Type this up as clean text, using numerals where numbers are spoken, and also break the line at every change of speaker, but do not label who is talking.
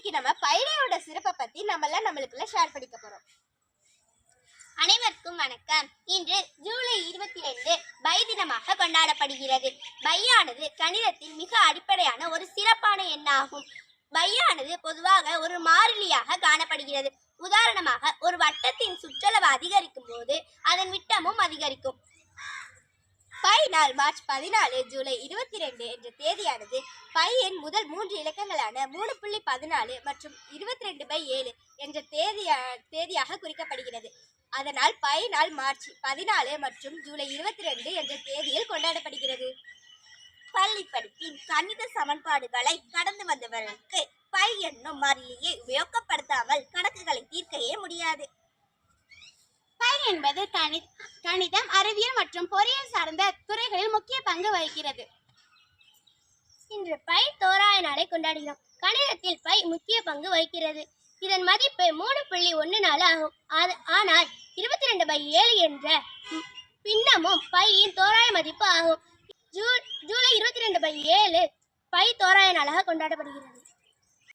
இன்னைக்கு நம்ம பைடையோட சிறப்பை பத்தி நம்மளுக்குள்ள ஷேர் பண்ணிக்க போறோம்.
அனைவருக்கும் வணக்கம். இன்று ஜூலை 22 பை தினமாக கொண்டாடப்படுகிறது. பையானது கணிதத்தில் மிக அடிப்படையான ஒரு சிறப்பான எண்ணாகும். பையானது பொதுவாக ஒரு மாறிலியாக காணப்படுகிறது. உதாரணமாக, ஒரு வட்டத்தின் சுற்றளவு அதிகரிக்கும் போது அதன் விட்டமும் அதிகரிக்கும்.
பை நாள் மார்ச் 14 ஜூலை 22 என்ற தேதியானது பையின் முதல் 3 இலக்கங்களான 3.14 மற்றும் 22/7 என்ற தேதியாக குறிக்கப்படுகிறது. அதனால் பை நாள் மார்ச் 14 மற்றும் ஜூலை 22 என்ற தேதியில் கொண்டாடப்படுகிறது.
பள்ளி படிப்பின் கணித சமன்பாடுகளை கடந்து வந்தவர்களுக்கு பை என்னும் மாறிலியை உபயோகப்படுத்தாமல் கணக்குகளை தீர்க்கவே முடியாது.
பை என்பது கணிதம், அறிவியல் மற்றும் பொறியியல் சார்ந்த துறைகளில் முக்கிய பங்கு வகிக்கிறது.
இன்று பை தோராய நாளை கொண்டாடுகிறோம். கணிதத்தில் பை முக்கிய பங்கு வகிக்கிறது. இதன் மதிப்பு 3.14 ஆகும். ஆனால் 22/7 என்ற பின்னமும் பையின் தோராய மதிப்பு ஆகும். ஜூலை 22/7 பை தோராய நாளாக கொண்டாடப்படுகிறது.